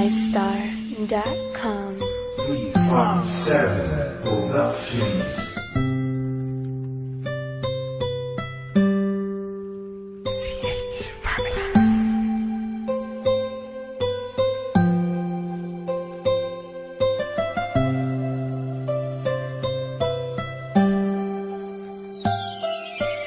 MyStar.com. 357 Productions.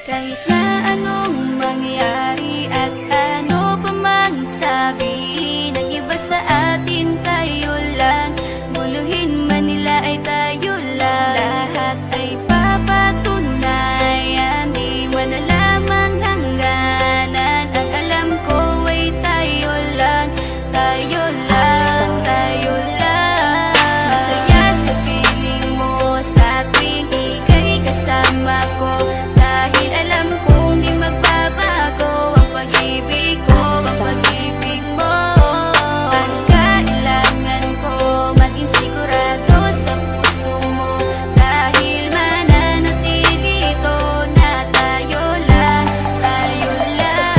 Kahit na anong mangyari at ano pa mang sabihin ng iba sa atin, tayo lang. Guluhin man nila ay tayo lang. Lahat ay papatunayan, di man alamang hangganan. Ang alam ko ay tayo lang, tayo lang, tayo lang. Masaya sa piling mo sa tuwing ika'y kasama ko. Dahil alam kong di magbabago ang pag-ibig ko, ang pag-ibig mo. Ang kailangan ko maging sigurado sa puso mo. Dahil mananatili ito na tayo lang, tayo lang.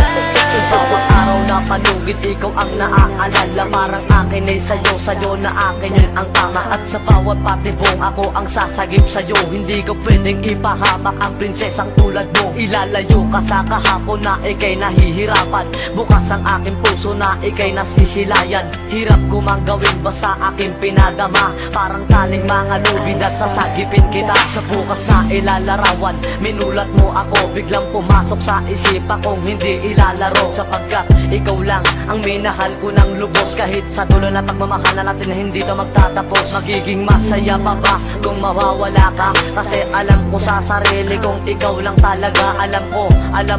Sa bawat araw na panugid, ikaw ang naaalala. Parang akin ay sa'yo na akin yun ang tama. At sa bawat patibong, ako ang sasagip sa'yo. Hindi ko pwedeng ipahamak ang prinsesang tulad mo. Ilalayo ka sa kahapon na ikay nahihirapan. Bukas ang aking puso na ikay nasisilayan. Hirap ko mang gawin basta aking pinagama. Parang taling mga lubid at sasagipin kita. Sa bukas na ilalarawan, minulat mo ako. Biglang pumasok sa isipa kong hindi ilalaro. Sapagkat ikaw lang ang minahal ko ng lubos. Kahit sa dulo na pagmamahal na natin na hindi to magtatapos. Magiging masaya pa ba kung mawawala ka? Kasi alam ko sa sarili kong ikaw lang talaga. Alam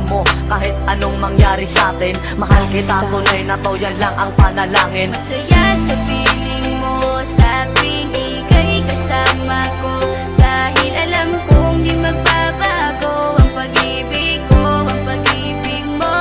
mo kahit anong mangyari sa atin, mahal kita tunay na to, yan lang ang panalangin. Masaya sa piling mo sa tuwing ika'y kasama ko. Dahil alam kong di magbabago ang pag-ibig ko, ang pag-ibig mo.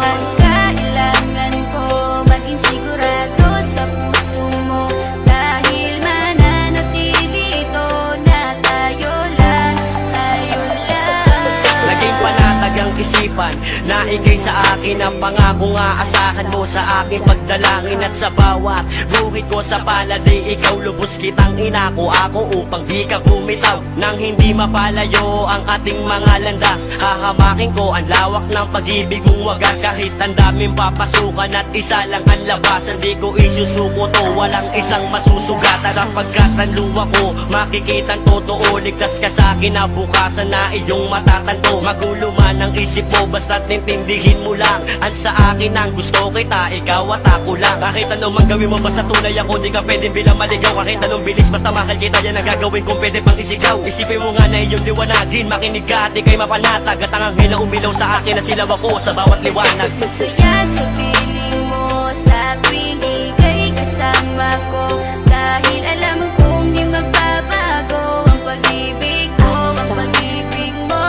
Ang kailangan ko maging sigurado sa puso mo. Dahil mananatili ito na tayo lang, tayo lang. Naging panatag ang isipan na ikay sa akin ang pangako nga asahan mo sa aking pagdalangin. At sa bawat buhit ko sa palad ay ikaw lubos kitang inako ako upang di ka bumitaw. Nang hindi mapalayo ang ating mga landas, hahamakin ko ang lawak ng pag-ibig mong wagas. Kahit ang daming papasukan at isa lang ang labasan, di ko isusuko to, walang isang masusugatan. Sapagkat ang luwa ko makikitang totoo, ligtas ka sa akin na bukasan na iyong matatanto. Magulo man ang isip mo basta't nintindihin mo lang ang sa akin ang gusto kita, ikaw at ako lang. Kahit anong manggawin mo basta tunay ako, di ka pwedeng bilang maligaw. Kahit anong bilis basta mahal kita, yan ang gagawin kung pwede pang isigaw. Isipin mo nga na iyong liwanagin, makinig ka at ika'y mapanatag. At ang anghel na umilaw sa akin na silaw ako sa bawat liwanag. Masaya sa piling mo sa tuwing ika'y kasama ko. Dahil alam kong di magbabago ang pag-ibig ko, ang pag-ibig mo.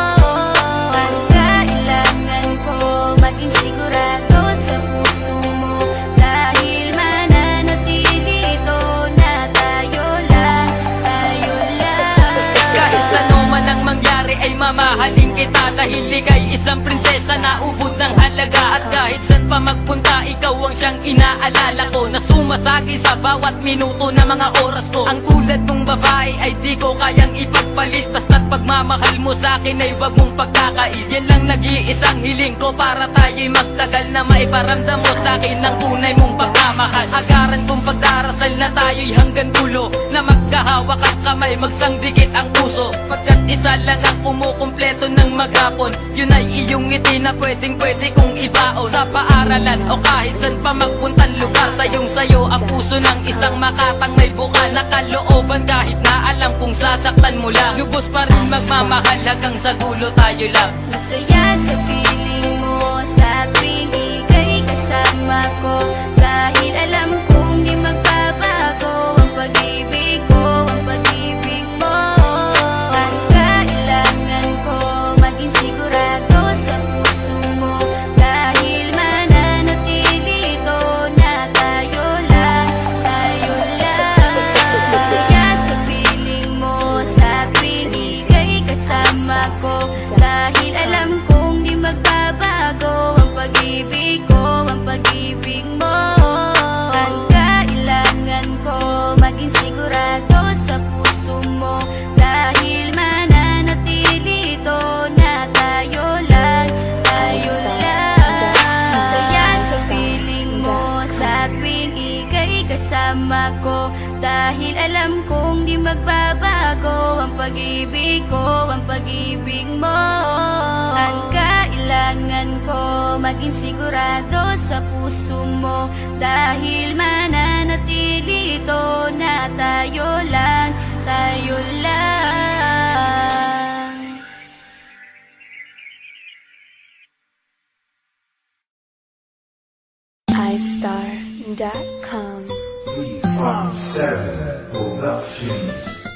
Ang kailangan ko maging sigurado sa puso mo. Dahil mananatili ito na tayo lang, tayo lang. Kahit ano man ang mangyari ay mamahalin kita. Dahil ika'y isang prinsesa na ubod ng halaga. At kahit saan pa magpunta, ikaw ang siyang inaalala ko, na sumasagi sa bawat minuto na mga oras ko. Ang tulad mong babae ay di ko kayang ipagpalit. Basta't pagmamahal mo sa akin ay wag mong pagkakait. Yan lang nag-iisang hiling ko para tayo'y magtagal, na maiparamdam mo sa akin ang tunay mong pagmamahal. Agaran kong pagdarasal na tayo'y hanggang dulo, na magkahawak ang kamay, magsangdikit ang puso. Pagkat isa lang ang kumukumpleto ng maghapon, yun ay iyong ngiti na pwedeng-pwede kong ibaon. Sa paaralan o kahit saan pa magpuntang lugar, sayong-sayo ang puso ng isang makatang may bukal na kalooban. Kahit na alam kung sasaktan mo lang, lubos pa rin magmamahal hanggang sa dulo tayo lang. Masaya sa piling mo sa tuwing ika'y kasama ko. Dahil alam kong di magbabago ang pag-ibig ko, ang pag-ibig mo. Ang kailangan ko maging sigurado sa puso mo. Dahil mananatili ito na tayo lang, tayo lang. Masaya sa piling mo sa tuwing ika'y kasama ko. Dahil alam kong di magbabago ang pag-ibig ko, ang pag-ibig mo. Ang sa tuwing ika'y kasama ko. Dahil alam kong di magbabago ang pag-ibig ko, ang pag-ibig mo. Ang kailangan ko maging sigurado sa puso mo, dahil mananatili ito na tayo lang, tayo lang. iStar.com 357 Productions.